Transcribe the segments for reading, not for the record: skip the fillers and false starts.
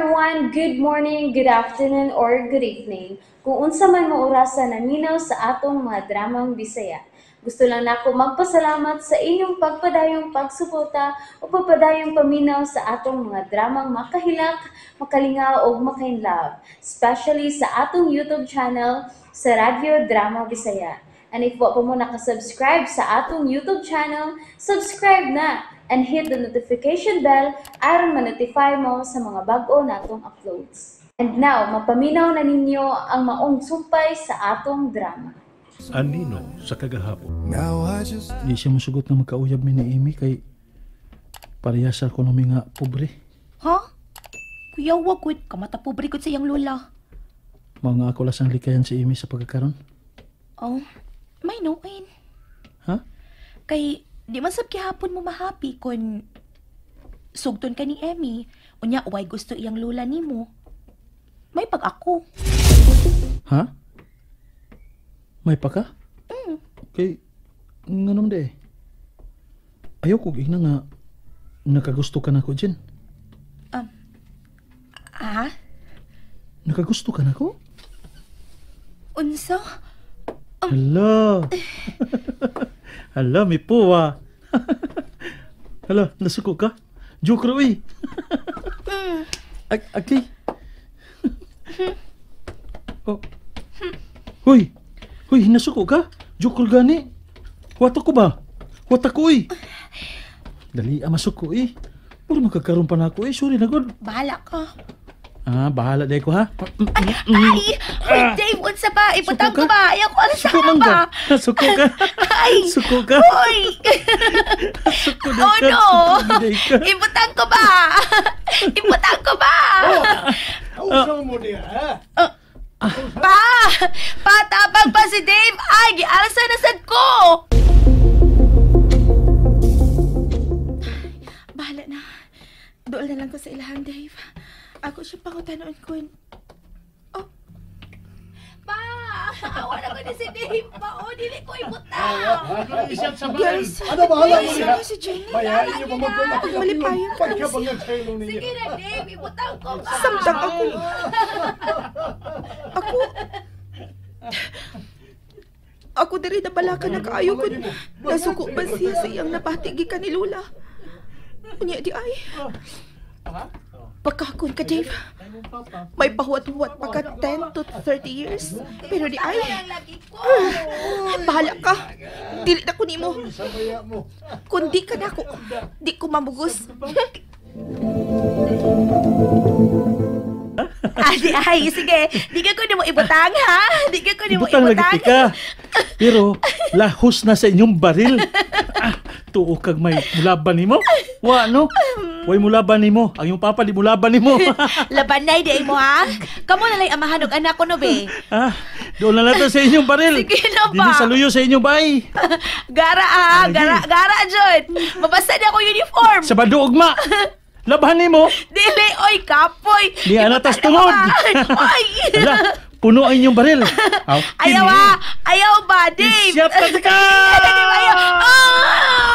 everyone, good morning, good afternoon, or good evening. Kung unsa man mo orasan naminaw sa atong mga dramang Bisaya. Gusto lang nako magpasalamat sa inyong pagpadayong pagsuporta o pagpadayong paminaw sa atong mga dramang makahilak, makalingaw o makainlove, especially sa atong YouTube channel sa Radyo Drama Bisaya. And if wa pa mo nakasubscribe sa atong YouTube channel, subscribe na and hit the notification bell aron ma-notify mo sa mga bag-o natong uploads. And now, mapaminaw na ninyo ang maong sumpay sa atong drama. Anino sa kagahapon. Di siya masugot na magkauyab mi ni Amy kay parehas sa ekonomi nga pobre. Ha? Kuya, wag ko. Kamata pobre ko sa iyang lola. Mga ako lasang likayan si Amy sa pagkakaroon. Oh, may noin. Ha? Kay, di man sab kihapon mo mahapi kung sugton ka ni Emmy. Unya, why gusto iyang lola nimo? May pag ako. Ha? May pa ka? Kay, nga naman de. Ayaw ko ina nga nakagusto ka na ko dyan. Nakagusto ka na ko? Unsa? Hala. Hala, may puwa. Hala, nasuko ka? Joke raw eh. Okay. Oh. Hoy, nasuko ka? Joke gani. Wata ko ba? Wata ko eh. Dali, masuko eh. Puro magkakaroon pa na ako eh. Sorry na god. Bahala ka. Bahala day ko ha. Ay! Dave, unsa ba? Iputang ko ba? Ayaw ko ang saan ba? Suko ka. Ay! Suko ka. Hoy! Suko day Oh ka. no! Suko day ka. Iputang ko ba? Iputang ko ba? Usang mo niya, ha? Patabang pa si Dave! Ay, gialsa na sad ko! Bahala na. Doon na lang ko sa ilahan, Dave. Ako siya pangutanoon ko. Oh. Pa! Wala ko na si Dave pa. O, dili ko ibutang. Isang sabay. Girls, Ano ba? Hala mo Girls, niya? si Jenny. Bayain niyo pa Malipayan ka. Pagkabangan sa ilo ninyo. Sige na, Dave. Ibutang ko ba? Samtang ako. Ako diri na bala ka na kaayo ko. Nasuko ba siya sa iyang napatigi ka ni Lola? Unya di ay. Pagkakon ka, Dave. May pahuwat-huwat pa ka 10 to 30 years. Pero di ay. Bahala ka. Dili na ko nimo. Kung di ka na ako, di ko mamugos. Ay, sige. Di ka ko na mo ibutang, ha? Di ka ko na mo Ibutang lagi ibutang. ka. Pero lahos na sa inyong baril. Tuo kag may mulaban nimo. Wa no? Way mulaban nimo. Ang iyong papa di mulaban nimo. Labanay di mo, ha? Kamu na lang amahan og anak ko, no, be? Doon na natin sa inyong baril. Sige na ba? Dili sa luyo sa inyong bay. Gara, gara, John. Mabasa na ako uniform. Sa baduogma. Labahan nimo. Dili, oy, kapoy. Di anatas tungod. Oy. Hala, puno ang inyong baril. Ayaw, ha? Ayaw ba, Dave? Siyap ka ka! Ayaw.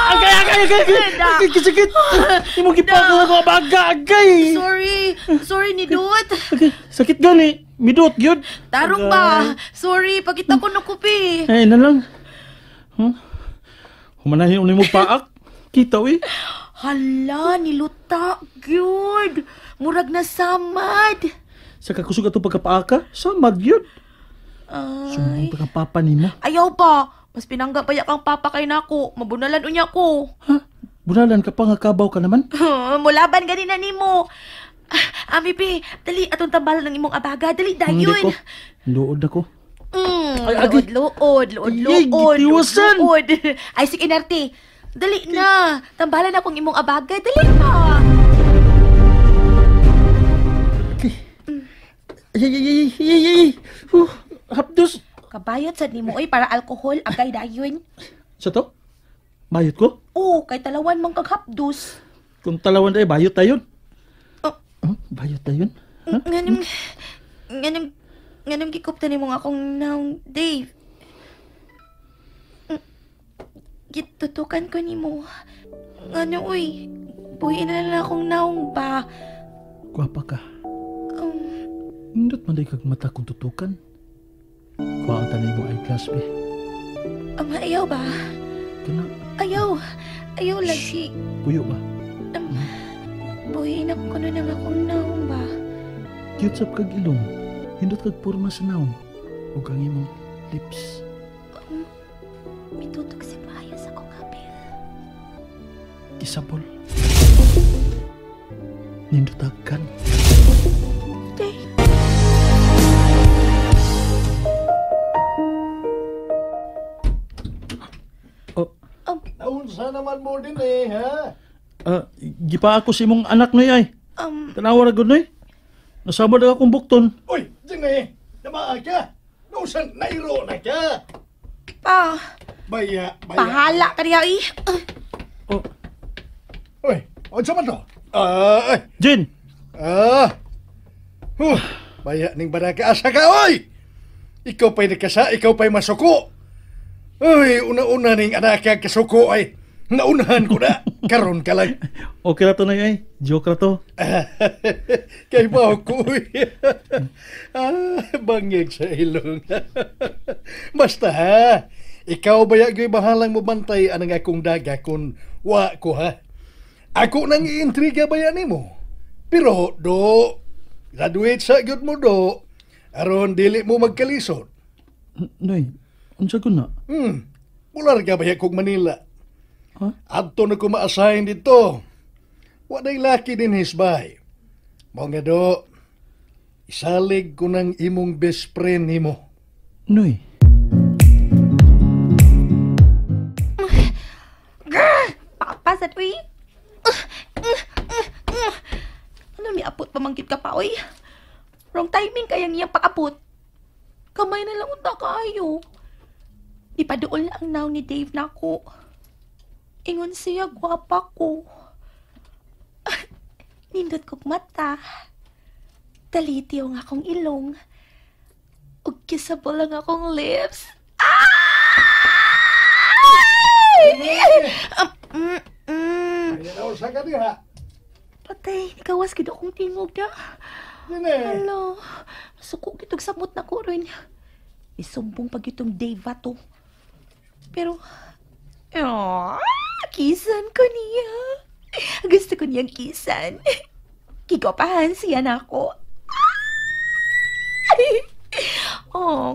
Agay! Kisakit! Imo gipagawa ko baga, agay! Sorry ni Dut. Sakit gani, midot, gyud. Tarong ba? Sorry, pagkita ko nukupi. Ay, na lang. Humanahin ulit mo paak. Kita, eh. Hala, niluta, gyud. Murag na samad. Sa kakusog ato pagkapaaka, samad, gyud. Sumang Ay. pagkapapa ni mo. Ayaw pa. Mas pinangga pa kang papa kay nako. Mabunalan unya ko. Ha? Bunalan ka pa nga kabaw ka naman? Mulaban ganina nimo. Ami pi, dali atong tambalan ng imong abaga. Dali Hindi dayon. ko. Luod ako. Ay, Luod. Ay, gitiwasan. Ay, sige, Narte. Dali na. Tambalan akong imong abaga. Dali na. Ay. Hapdos. Kabayot sad nimo oy para alcohol agay dayon. Sa to? Bayot ko? Oo, kay talawan man kag hapdos. Kung talawan tayo, bayot tayo. Oh. Bayot tayo? Ha? Nganong gikupta nimo nga akong naong Dave. Gitutukan ko nimo. Ngano uy, buhi na lang akong naong ba. Gwapa ka. Indot man day kag mata kung tutukan. Kuha ang tanay mo eyeglass, be. Ayaw ba? Kana, Ayaw. Ayaw lagi. puyo ba? Buhiin ako na ng akong naong ba? Cute sab kag ilong. Hindot kag porma sa naong. O kang imong lips. Mitutok si Paya sa kong apil. Kisapol. Nindutagkan. Day. Oh, Naunsa naman mo din eh, ha? gipa ako si imong anak noy ay. Tanawa ra gud noy. Nasama na akong bukton. Uy, dyan eh. Namaa ka. Nausan, nairo na ka. Pa, Baya. pahala ka niya eh. Oh, Uy, unsa man to? Ay. Jin. Baya ning baraka asa ka, oy! Ikaw pa'y nakasa, ikaw pa'y masuko. Uy, una-una ning anak kag kasuko ay. Naunahan ko na. Karon ka lang. Okay ra to noy ay. Joke ra to. Kay ba ko, uy. Bangig sa ilong. Basta ha. Ikaw ba yung bahalang mo bantay anang akong daga kung wa ko ha? Ako nang iintriga ba yan mo? Pero, do, graduate sa gyud mo do, aron dili mo magkalisod. Noy, unsa ko na? Mular ka ba kong Manila? Ha? Adto na ko ma-assign dito. Waday laki din hisbay. Mao nga do, isalig ko ng imong best friend nimo. Noy. Papa sa tuwi. Ano may apot pamangkit ka pa, oy? Wrong timing kayang iyang pakapot. Kamay na lang unta kayo. Ipaduol ang naw ni Dave na ako. Ingon siya, gwapa ko. Nindot kong mata. Talitiyo nga akong ilong. Ug kissable lang akong lips. Ayaw sa ka diha. Patay, nikawas gid akong tingog na. Dine. Hello, masuko kitog samot na ko rin. Isumbong pag itong Dave to. Pero, kisan ko niya. Gusto ko niyang kisan. Kikopahan siya na ako.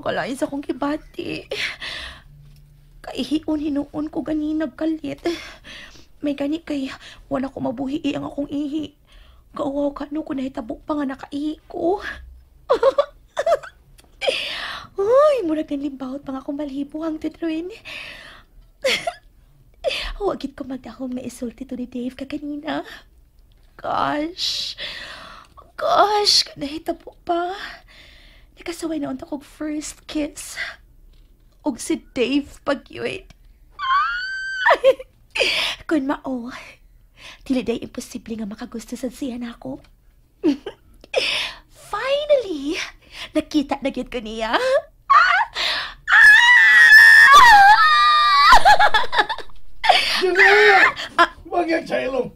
Kalain sa kong kibati. Kaihiun hinuon ko ganina kalit. May gani kay wala ko mabuhi ang akong ihi. Kauwaw ka no ko nahitabok pa nga nakaihi ko. Uy, murag ng limbawot pa nga akong malhibo ang tutruin. Huwagit ko magdahong maisulti to ni Dave kaganina. Gosh, nahitabok pa. Nakasaway na unta kong first kiss. Og si Dave pag-yun. Kung mao, dili day imposible nga makagusto sa siya na ako. Finally, nakita na gyud ko niya. Dine. Bangig sa ilong.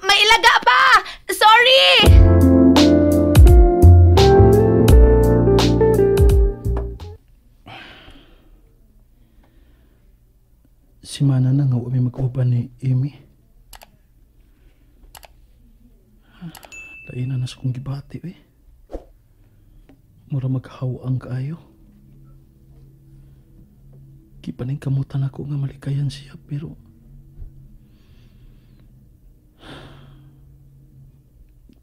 May ilaga pa! Sorry! Si Mana na nga may mag-uban ni Amy. Lain na sa kong gibati, eh. Mura maghawang kaayo. Kipaning kamutan ako nga malikayan siya, pero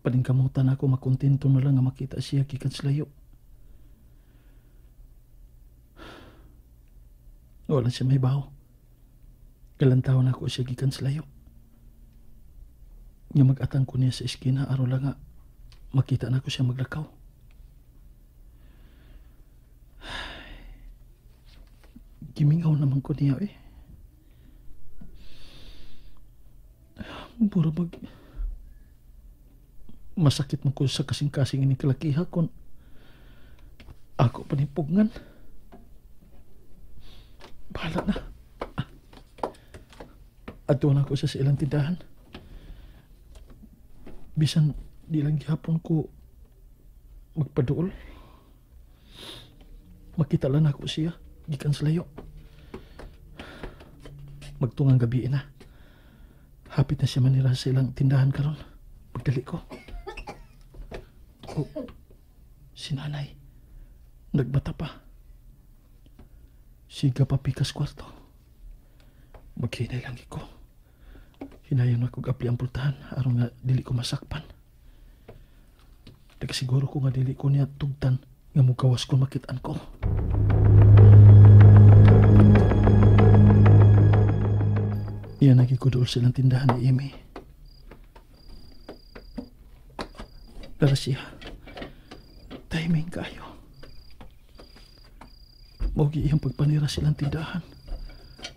paning kamutan ako makontento na lang nga makita siya kikan sa layo. Wala siya may baho. Galantaw na ako siya gikan sa layo. Nga mag-atang ko niya sa eskina, araw lang nga makita na ko siya maglakaw. Gimingaw naman ko niya, eh. Mura masakit man ko sa kasing-kasing ini kalakiha kon ako panipugngan. Bahala na. Ato na ko sa ilang tindahan. Bisan di lang gihapon ko magpaduol. Makita lang ako siya, gikan sa layo. Magtungang gabi na. Hapit na siya manira sa ilang tindahan karon. Pagdali ko. Oh, si nanay. Nagbata pa. Siga pa pikas kwarto. Maghinay lang ko. Hinayang ako gapli ang pultahan aron nga dili ko masakpan. Nagasiguro ko nga dili ko niya tugtan nga mugawas ko makitaan ko. Iyan nagikudol silang tindahan ni Amy. Dara siya. Timing kayo. Maugi iyang pagpanira silang tindahan.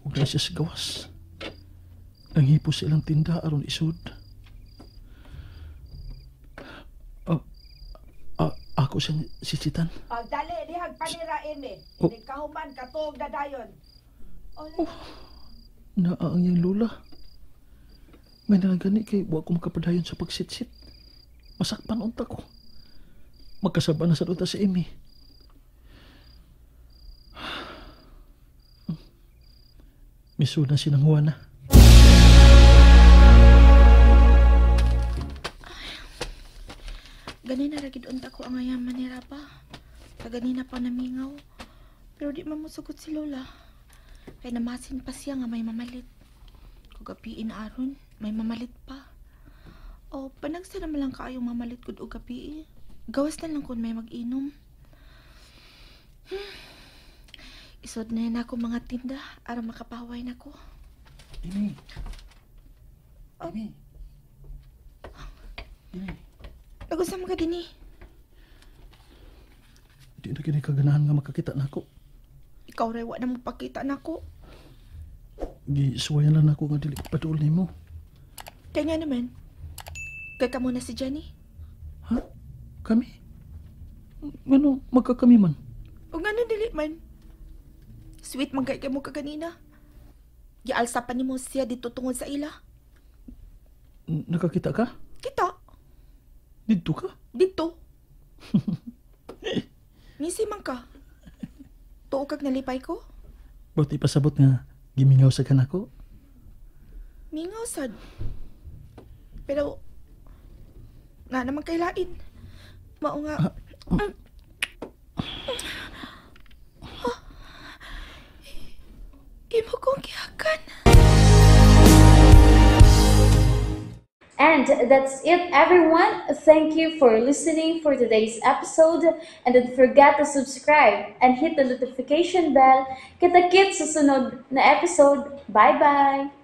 Huwag na siya sa gawas. Nanghipo silang tinda aron isud. Ako siyang sisitan. Pagdali, dihag panirain eh. Oh. Hindi kahuman, katuog na dayon. Naang yung lula. May nagani kay buwa ko makapadayon sa pagsitsit. Masakpan unta ko. Magkasaba na sa duta si Amy. Miso na sinang Juana. Ganina ragid unta ko ang ayaman ni Rapa. Kaganina pa namingaw. Pero di mamusugot si Lola. Kay namasin pa siya nga may mamalit. Kugapiin aron, may mamalit pa. O, panagsa naman lang kaayong mamalit kud og gabi. Gawas na lang kung may mag-inom. Isod na yan ako mga tinda aron makapahaway na ko. Amy. Amy. Amy. Nagusam ka din eh. Di na kini kaganahan nga makakita na ako. Ikaw ray wa na magpakita na ko. Gisuwayan lang ako nga dili paduol nimo. Kaya nga naman. Kaya ka muna si Jenny. Ha? Kami? Ano magkakami man? O nga nang dili man. Sweet man kay mo ka kanina. Gialsa pa ni mo siya dito tungod sa ila. Nakakita ka? Kita. Dito ka? Dito. Nisi man ka. Tuo kag nalipay ko. Buti pasabot nga gimingaw sa kanako. Mingaw sad. Pero nga naman kay lain. Mao nga. Imo kong kiyakan. And that's it, everyone. Thank you for listening for today's episode. And don't forget to subscribe and hit the notification bell. Kita-kits sa sunod na episode. Bye-bye!